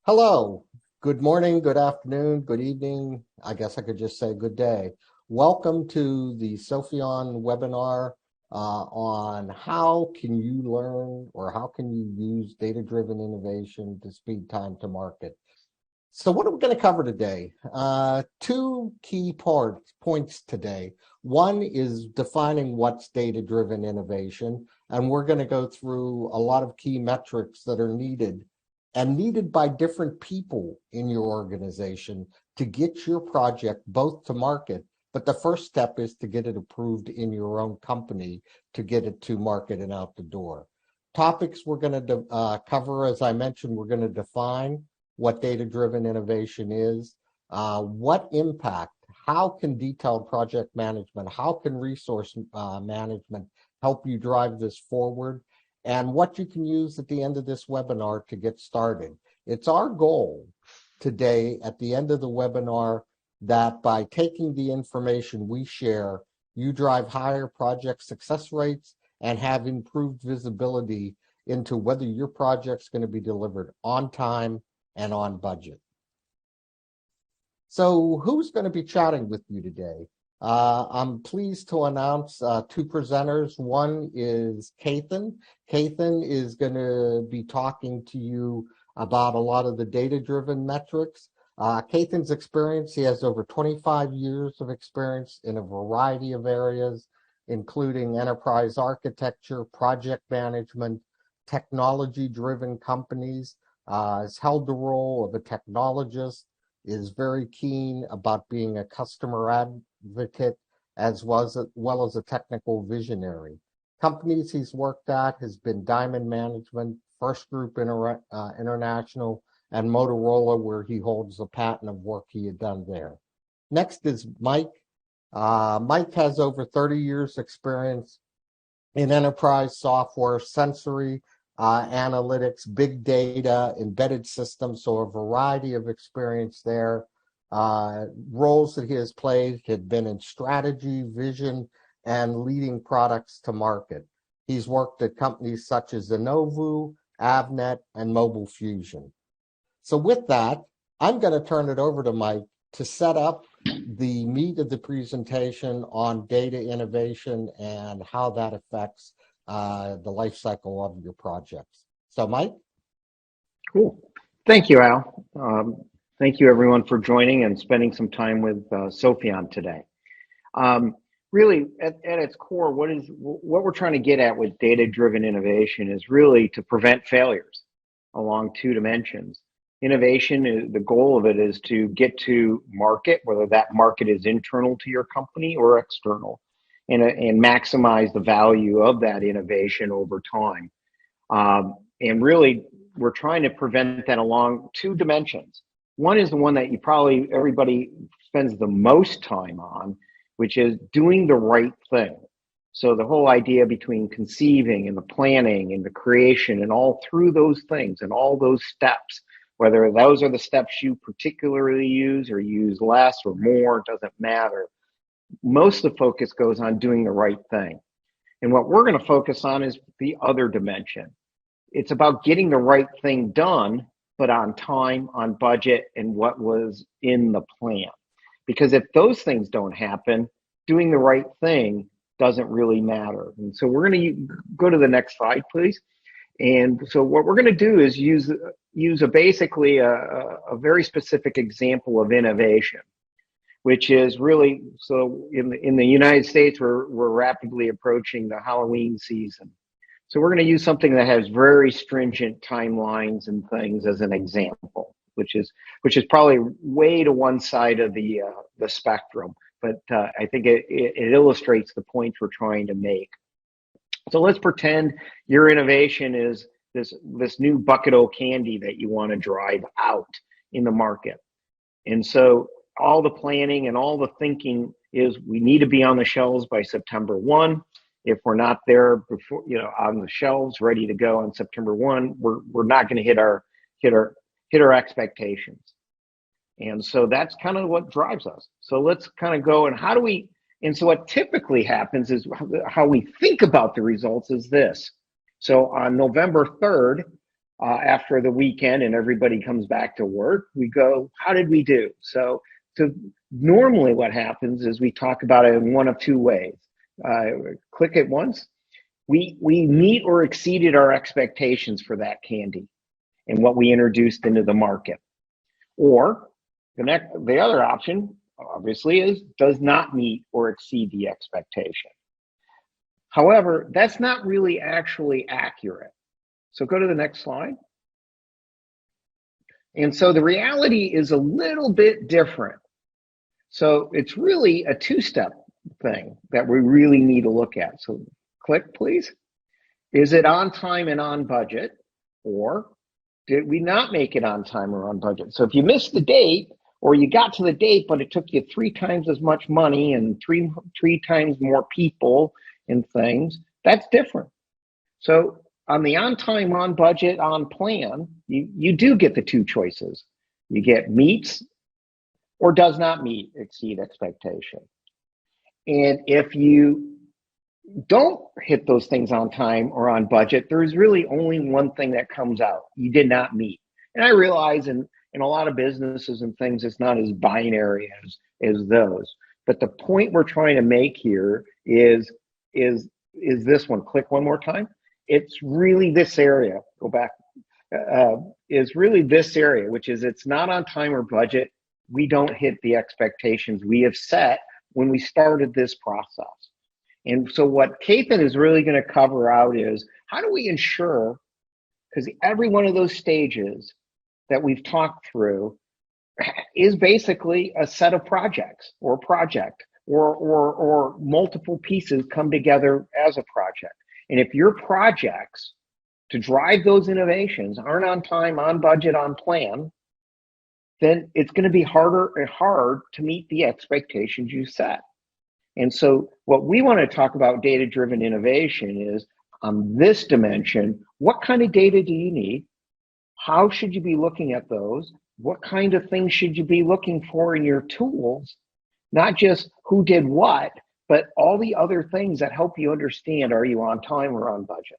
Hello, good morning, good afternoon, good evening. I guess I could just say good day. Welcome to the Sopheon webinar on how can you learn or how can you use data-driven innovation to speed time to market. So what are we going to cover today? Two key points today. One is defining what's data-driven innovation, and we're going to go through a lot of key metrics that are needed and needed by different people in your organization to get your project both to market, but the first step is to get it approved in your own company to get it to market and out the door. Topics we're going to cover, as I mentioned, we're going to define what data-driven innovation is, what impact, how can detailed project management, how can resource management help you drive this forward, and what you can use at the end of this webinar to get started. It's our goal today at the end of the webinar that by taking the information we share, you drive higher project success rates and have improved visibility into whether your project's going to be delivered on time and on budget. So who's going to be chatting with you today? I'm pleased to announce two presenters. One is Ketan. Ketan is going to be talking to you about a lot of the data-driven metrics. Ketan's experience, he has over 25 years of experience in a variety of areas, including enterprise architecture, project management, technology-driven companies, has held the role of a technologist, is very keen about being a customer advocate, as well as a technical visionary. Companies he's worked at has been Diamond Management, First Group International, and Motorola, where he holds the patent of work he had done there. Next is Mike. Mike has over 30 years experience in enterprise software, sensory, analytics, big data, embedded systems, so a variety of experience there. Roles that he has played have been in strategy, vision, and leading products to market. He's worked at companies such as Innovu, Avnet, and Mobile Fusion. So with that, I'm going to turn it over to Mike to set up the meat of the presentation on data innovation and how that affects the life cycle of your projects. So Mike? Cool. Thank you, Al. Thank you everyone for joining and spending some time with Sopheon today. Really, at its core, what we're trying to get at with data-driven innovation is really to prevent failures along two dimensions. Innovation, the goal of it is to get to market, whether that market is internal to your company or external, and maximize the value of that innovation over time. And really, we're trying to prevent that along two dimensions. One is the one that everybody spends the most time on, which is doing the right thing. So the whole idea between conceiving and the planning and the creation and all through those things and all those steps, whether those are the steps you particularly use or use less or more, doesn't matter. Most of the focus goes on doing the right thing. And what we're going to focus on is the other dimension. It's about getting the right thing done, but on time, on budget, and what was in the plan. Because if those things don't happen, doing the right thing doesn't really matter. And so we're going to go to the next slide, please. And so what we're going to do is use basically a very specific example of innovation, which is really, so in the United States, we're rapidly approaching the Halloween season. So we're going to use something that has very stringent timelines and things as an example, which is probably way to one side of the spectrum, but I think it illustrates the point we're trying to make. So let's pretend your innovation is this new bucket o' candy that you want to drive out in the market. And so all the planning and all the thinking is we need to be on the shelves by September 1. If we're not there before, on the shelves ready to go on September 1, we're not going to hit our expectations. And so that's kind of what drives us. So let's kind of go and so what typically happens is how we think about the results is this. So on November 3rd, after the weekend and everybody comes back to work, we go, how did we do? So normally what happens is we talk about it in one of two ways. Click it once. We meet or exceeded our expectations for that candy and what we introduced into the market. Or the other option, obviously, is does not meet or exceed the expectation. However, that's not really actually accurate. So go to the next slide. And so the reality is a little bit different. So it's really a two-step thing that we really need to look at. So click, please. Is it on time and on budget? Or did we not make it on time or on budget? So if you missed the date, or you got to the date, but it took you 3 times as much money and three times more people and things, that's different. So on the on time, on budget, on plan, you do get the two choices. You get meets or does not meet, exceed expectation. And if you don't hit those things on time or on budget, there's really only one thing that comes out. You did not meet. And I realize in a lot of businesses and things, it's not as binary as those. But the point we're trying to make here is this one. Click one more time. It's really this area. Go back. Is really this area, which is it's not on time or budget. We don't hit the expectations we have set when we started this process. And so what Ketan is really going to cover out is how do we ensure, because every one of those stages that we've talked through is basically a set of projects or project or multiple pieces come together as a project. And if your projects to drive those innovations aren't on time, on budget, on plan, then it's going to be hard to meet the expectations you set. And so what we want to talk about data-driven innovation is on this dimension, what kind of data do you need? How should you be looking at those? What kind of things should you be looking for in your tools? Not just who did what, but all the other things that help you understand, are you on time or on budget?